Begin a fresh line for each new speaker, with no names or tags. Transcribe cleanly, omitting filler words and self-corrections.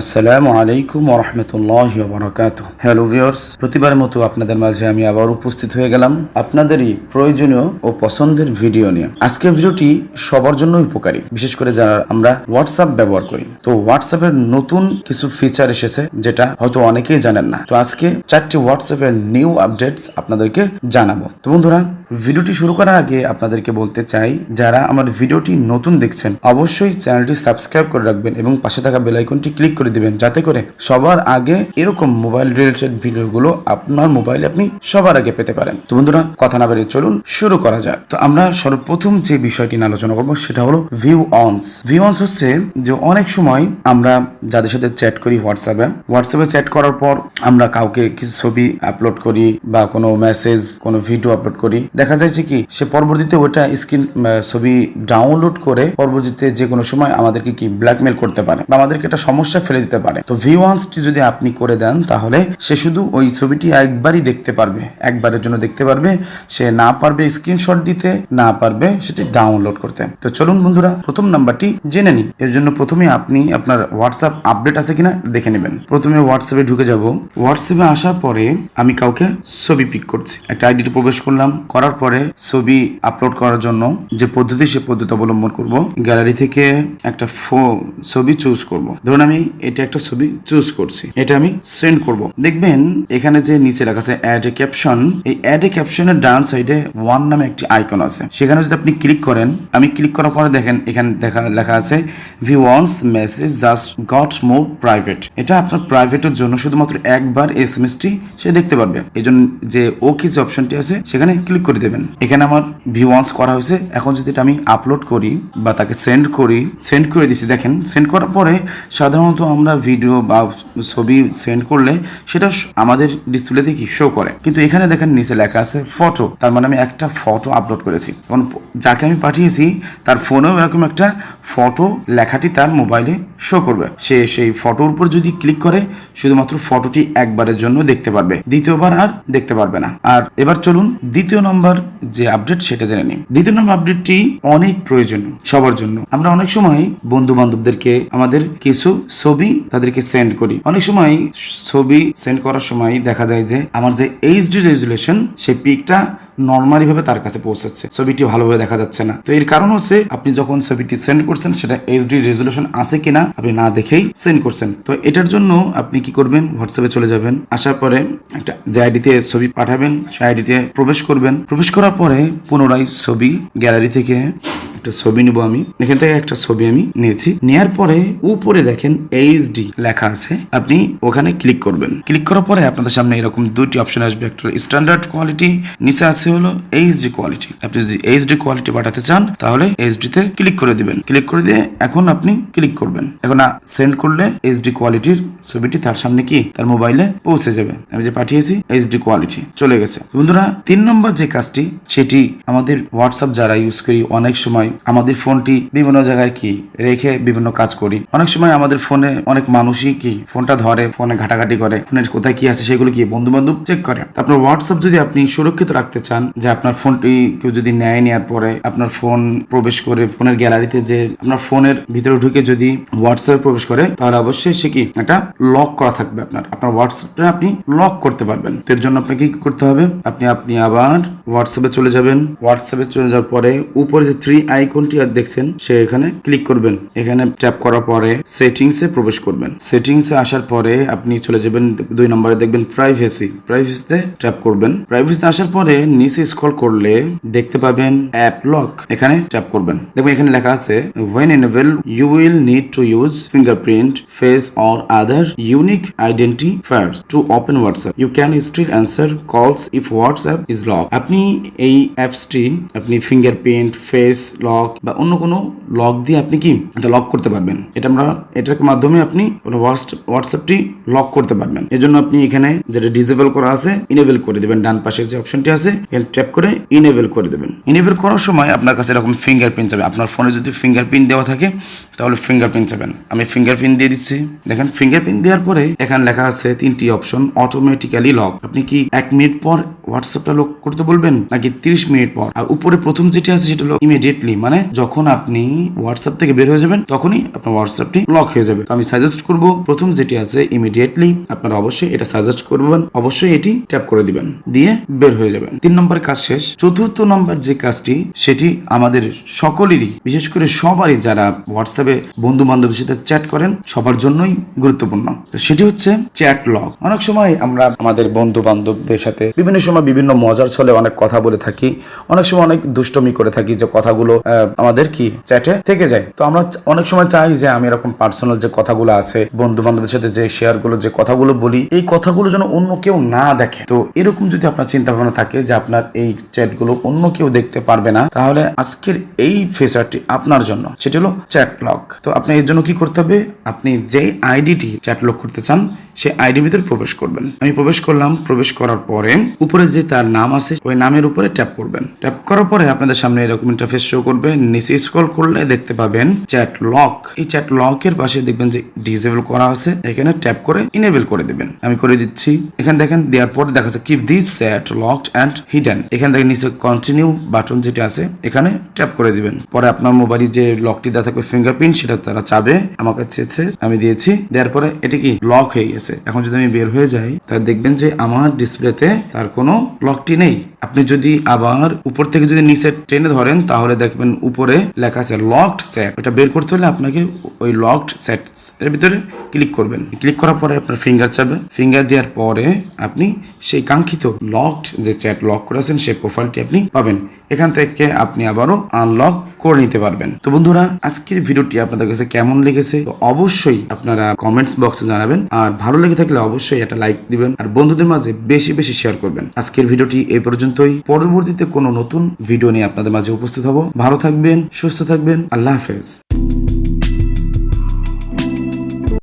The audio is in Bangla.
আসসালামু আলাইকুম ওয়া রাহমাতুল্লাহি ওয়া বারাকাতুহু। হ্যালো ভিউয়ার্স, প্রতিবারের মতো আপনাদের মাঝে আমি আবার উপস্থিত হয়ে গেলাম আপনাদেরই প্রয়োজনীয় ও পছন্দের ভিডিও নিয়ে। আজকের ভিডিওটি সবার জন্য উপকারী, বিশেষ করে যারা আমরা হোয়াটসঅ্যাপ ব্যবহার করি। তো হোয়াটসঅ্যাপের নতুন কিছু ফিচার এসেছে যেটা হয়তো অনেকেই জানেন না। তো আজকে 4টি হোয়াটসঅ্যাপের নিউ আপডেটস আপনাদেরকে জানাবো। তো বন্ধুরা, ভিডিওটি শুরু করার আগে আপনাদেরকে বলতে চাই, যারা আমার ভিডিওটি নতুন দেখছেন অবশ্যই চ্যানেলটি সাবস্ক্রাইব করে রাখবেন এবং পাশে থাকা বেল আইকনটি ক্লিক করে দিবেন, যাতে করে সবার আগে এরকম মোবাইল রিলেটেড ভিডিওগুলো আপনার মোবাইলে আপনি সবার আগে পেতে পারেন। তো বন্ধুরা, কথা না বেরিয়ে চলুন শুরু করা যায়। তো আমরা সর্বপ্রথম যে বিষয়টি নিয়ে আলোচনা করবো সেটা হলো ভিউ অনস। ভিউ অনস হচ্ছে যে অনেক সময় আমরা যাদের সাথে চ্যাট করি হোয়াটসঅ্যাপে চ্যাট করার পর আমরা কাউকে কিছু ছবি আপলোড করি বা কোনো মেসেজ কোনো ভিডিও আপলোড করি, দেখা যায় যে কি সে পরবর্তীতে ওটা স্ক্রিন ছবি ডাউনলোড করে পরবর্তীতে যে কোনো সময় আমাদেরকে কি ব্ল্যাকমেল করতে পারে বা আমাদেরকে একটা সমস্যা ফেলে দিতে পারে। তো ভিউ অনসটি যদি আপনি করে দেন তাহলে সে শুধু ওই ছবিটি একবারই দেখতে পারবে, একবারের জন্য দেখতে পারবে, সে না পারবে স্ক্রিনশট দিতে, না পারবে সেটি ডাউনলোড করতে। তো চলুন বন্ধুরা, প্রথম নাম্বারটি জেনে নিই। এর জন্য প্রথমে আপনি আপনার হোয়াটসঅ্যাপ আপডেট আছে কিনা দেখে নেবেন। প্রথমে হোয়াটসঅ্যাপে ঢুকে যাব। হোয়াটসঅ্যাপে আসার পরে আমি কাউকে ছবি পিক করছি, একটা আইডিতে প্রবেশ করলাম। করার পরে ছবি আপলোড করার জন্য যে পদ্ধতি সে পদ্ধতি অবলম্বন করব। গ্যালারি থেকে একটা ছবি চুজ করব। ধরুন আমি এটা একটা ছবি চুজ করছি, এটা আমি সেন্ড করব। দেখবেন এখানে যে নিচে লেখা আছে অ্যাড এ ক্যাপশন, এই অ্যাড এ ক্যাপশনের ডান সাইডে ওয়ান নামে একটি আইকন আছে, সেখানে যদি আপনি ক্লিক করেন, আমি ক্লিক করার পরে দেখেন এখানে লেখা আছে view once message just got more private. এটা আপনার প্রাইভেটের জন্য শুধুমাত্র একবার এসএমএসটি সে দেখতে পারবে। এই জন্য যে ওকে যে অপশনটি আছে সেখানে ক্লিক করে দেবেন। এখানে আমার ভিউ অনস করা হয়েছে। এখন যদি এটা আমি আপলোড করি বা তাকে সেন্ড করে দিছি, দেখেন সেন্ড করার পরে সাধারণত আমরা ভিডিও বা ছবি সেন্ড করলে সেটা আমাদের ডিসপ্লেতে কি শো করে, কিন্তু এখানে দেখেন নিচে লেখা আছে ফটো, তার মানে আমি একটা ফটো আপলোড করেছি। এখন যাকে আমি পাঠিয়েছি তার ফোনেও এরকম একটা ফটো লেখাটি তার মোবাইলে শো করবে। সে সেই ফটোর উপর যদি ক্লিক করে শুধুমাত্র ফটোটি একবারের জন্য দেখতে পারবে, দ্বিতীয়বার আর দেখতে পারবে না। আর এবার চলুন দ্বিতীয় নম্বর যে আপডেট সেটা জেনে নিই। দ্বিতীয় নম্বর আপডেটটি অনেক প্রয়োজন সবার জন্য। আমরা অনেক সময় বন্ধু বান্ধবদেরকে আমাদের কিছু ছবি তাদেরকে সেন্ড করি। অনেক সময় ছবি সেন্ড করার সময় দেখা যায় যে আমার যে এইচডি রেজুলেশন সেই পিকটা নর্মালি ভাবে তার কাছে পৌঁছাচ্ছে, ছবিটি ভালোভাবে দেখা যাচ্ছে না। তো এর কারণ হচ্ছে আপনি যখন ছবিটি সেন্ড করছেন সেটা এইচডি রেজুলেশন আছে কিনা আপনি না দেখেই সেন্ড করছেন। তো এটার জন্য আপনি কি করবেন, হোয়াটসঅ্যাপে চলে যাবেন। আসার পরে একটা যে আইডিতে ছবি পাঠাবেন সেই আইডিতে প্রবেশ করবেন। প্রবেশ করার পরে পুনরায় ছবি গ্যালারি থেকে একটা ছবি নিব। আমি এখান থেকে একটা ছবি আমি নিয়েছি। নেওয়ার পরে উপরে দেখেন এইচডি লেখা আছে, আপনি ওখানে ক্লিক করবেন। ক্লিক করার পরে আপনাদের সামনে এরকম দুটি অপশন আসবে, একটা স্ট্যান্ডার্ড কোয়ালিটি, নিচে আছে হলো এইচডি কোয়ালিটি। আপনি যদি এইচডি কোয়ালিটি পাঠাতে চান তাহলে এইচডি তে ক্লিক করে দিবেন। ক্লিক করে দিয়ে এখন আপনি ক্লিক করবেন। এখন সেন্ড করলে এইচডি কোয়ালিটির ছবিটি তার সামনে কি তার মোবাইলে পৌঁছে যাবে। আমি যে পাঠিয়েছি এইচডি কোয়ালিটি চলে গেছে। বন্ধুরা, 3 নম্বর যে কাজটি সেটি আমাদের হোয়াটসঅ্যাপ যারা ইউজ করি, অনেক সময় আমাদের ফোনটি বিভিন্ন জায়গায় কি রেখে বিভিন্ন কাজ করি। অনেক সময় আমাদের ফোনে অনেক মানুষই কি ফোনটা ধরে, ফোনে ঘাটাঘাটি করে, ফোনের কোথায় কি আছে সেগুলো কি বন্ধু বান্ধব চেক করে। আপনার হোয়াটসঅ্যাপ যদি আপনি সুরক্ষিত রাখতে চান, যে আপনার ফোনটি কেউ যদি নেওয়ার পরে আপনার ফোন প্রবেশ করে ফোনের গ্যালারিতে যে আপনার ফোনের ভিতরে ঢুকে যদি হোয়াটসঅ্যাপে প্রবেশ করে, তাহলে অবশ্যই সে কি একটা লক করা থাকবে। আপনার হোয়াটসঅ্যাপটা আপনি লক করতে পারবেন। এর জন্য আপনাকে কি করতে হবে, আপনি আবার হোয়াটসঅ্যাপে চলে যাবেন। হোয়াটসঅ্যাপে চলে যাওয়ার পরে উপরে যে 3 আইকনটি আর দেখছেন সে এখানে ক্লিক করবেন। এখানে ট্যাপ করার পরে সেটিংসে প্রবেশ করবেন। সেটিংসে আসার পরে আপনি চলে যাবেন 2 নম্বরে দেখবেন প্রাইভেসিতে ট্যাপ করবেন। প্রাইভেসিতে আসার পরে নিচে স্ক্রল করলে দেখতে পাবেন অ্যাপ লক, এখানে ট্যাপ করবেন। দেখবেন এখানে লেখা আছে when enabled you will need to use fingerprint, face or other unique identifiers to open WhatsApp. You can still answer calls if WhatsApp is locked. আপনি এই অ্যাপসটি আপনি ফিঙ্গারপ্রিন্ট, ফেস লক বা অন্য কোনো লক দিয়ে আপনি কি এটা লক করতে পারবেন। এটার মাধ্যমে আপনি হোয়াটসঅ্যাপটি লক করতে পারবেন। এজন্য আপনি এখানে যেটা ডিসেবল করা আছে ইনেবল করে দিবেন। ডান পাশে যে অপশনটি আছে এখানে ট্যাপ করে ইনেবল করে দেবেন। ইনেবল করার সময় আপনার কাছে এরকম ফিঙ্গারপ্রিন্ট যাবে। আপনার ফোনে যদি ফিঙ্গারপ্রিন্ট দেওয়া থাকে তাহলে ফিঙ্গারপ্রিন্ট চাবেন। আমি ফিঙ্গারপ্রিন্ট দিয়ে দিচ্ছি। দেখেন ফিঙ্গারপ্রিন্ট দেওয়ার পরে এখানে লেখা আছে 3টি অপশন অটোমেটিক্যালি লক। আপনি কি 1 মিনিট পর হোয়াটসঅ্যাপটা লক করতে বলবেন নাকি 30 মিনিট পর? আর উপরে প্রথম যেটি আছে সেটা হলো ইমিডিয়েটলি, মানে যখন আপনি হোয়াটসঅ্যাপ থেকে বের হয়ে যাবেন তখনই আপনার হোয়াটসঅ্যাপটি লক হয়ে যাবে। তো আমি সাজেস্ট করব প্রথম যেটি আছে ইমিডিয়েটলি, আপনারা অবশ্যই এটা সাজেস্ট করবেন, অবশ্যই এটি ট্যাপ করে দিবেন, দিয়ে বের হয়ে যাবেন। 3 নম্বর কাজ শেষ। চতুর্থ নম্বর যে কাজটি সেটি আমাদের সকলেরই, বিশেষ করে সবারই যারা হোয়াটসঅ্যাপে বন্ধু বান্ধবের সাথে চ্যাট করেন সবার জন্যই গুরুত্বপূর্ণ। তো সেটি হচ্ছে চ্যাট লক। অনেক সময় আমরা আমাদের বন্ধু বান্ধবদের সাথে বিভিন্ন সময় বিভিন্ন মজার ছলে অনেক কথা বলে থাকি, অনেক সময় অনেক দুষ্টমি করে থাকি, যে কথাগুলো আমাদের কি চ্যাটে থেকে যায়। তো আমরা অনেক সময় চাই যে আমি এরকম পার্সোনাল যে কথাগুলো আছে বন্ধু বান্ধবের সাথে যে শেয়ার গুলো, যে কথাগুলো বলি, এই কথাগুলো যেন অন্য কেউ না দেখে। তো এরকম যদি আপনার চিন্তা ভাবনা থাকে যে আপনার এই চ্যাট গুলো অন্য কেউ দেখতে পারবে না, তাহলে আজকের এই ফিচারটি আপনার জন্য, সেটি হলো চ্যাট লক। তো আপনি এর জন্য কি করতে হবে, আপনি যে আইডিটি চ্যাট লক করতে চান সেই আইডির ভিতরে প্রবেশ করবেন। আমি প্রবেশ করলাম। প্রবেশ করার পরে উপরে যে তার নাম আছে ওই নামের উপরে ট্যাপ করবেন। ট্যাপ করার পরে আপনাদের সামনে এরকম ইন্টারফেস শো করবে। নিচে স্ক্রল করলে দেখতে পাবেন চ্যাট লক। এই চ্যাট লকের পাশে দেখবেন যে ডিসেবল করা আছে, এখানে ট্যাপ করে ইনেবল করে দিবেন। আমি করে দিচ্ছি। এখানে দেখেন দেওয়ার পরে দেখা যাচ্ছে keep this chat locked and hidden. এখানে দেখেন নিচে কন্টিনিউ বাটন যেটা আছে এখানে ট্যাপ করে দিবেন। পরে আপনার মোবাইলে যে লকটি দেওয়া থাকবে ফিঙ্গারপ্রিন্ট, সেটা তারা চাবে, আমাকে চেয়েছে, আমি দিয়েছি। দেওয়ার পরে এটা কি লক হয়ে গেছে। এখন যদি আমি বের হয়ে যাই তাহলে দেখবেন যে আমার ডিসপ্লেতে তার কোনো লকটি নেই। আপনি যদি আবার উপর থেকে যদি নিচে টেনে ধরেন তাহলে দেখবেন উপরে লেখা আছে লকড চ্যাট। ওটা বের করতে হলে আপনাকে ওই লকড চ্যাটস এর ভিতরে ক্লিক করবেন। ক্লিক করার পরে আপনার ফিঙ্গার চাবে। ফিঙ্গার দেওয়ার পরে আপনি সেই কাঙ্ক্ষিত লকড যে চ্যাট লক করেছেন সেই প্রোফাইলটি আপনি পাবেন। এখান থেকে আপনি আবারও আনলক করে নিতে পারবেন। তো বন্ধুরা, আজকের ভিডিওটি আপনাদের কাছে কেমন লেগেছে তো অবশ্যই আপনারা কমেন্টস বক্সে জানাবেন। আর ভালো লেগে থাকলে অবশ্যই একটা লাইক দিবেন আর বন্ধুদের মাঝে বেশি বেশি শেয়ার করবেন। আজকের ভিডিওটি এই পর্যন্তই। পরবর্তীতে কোনো নতুন ভিডিও নিয়ে আপনাদের মাঝে উপস্থিত হব। ভালো থাকবেন, সুস্থ থাকবেন। আল্লাহ হাফেজ।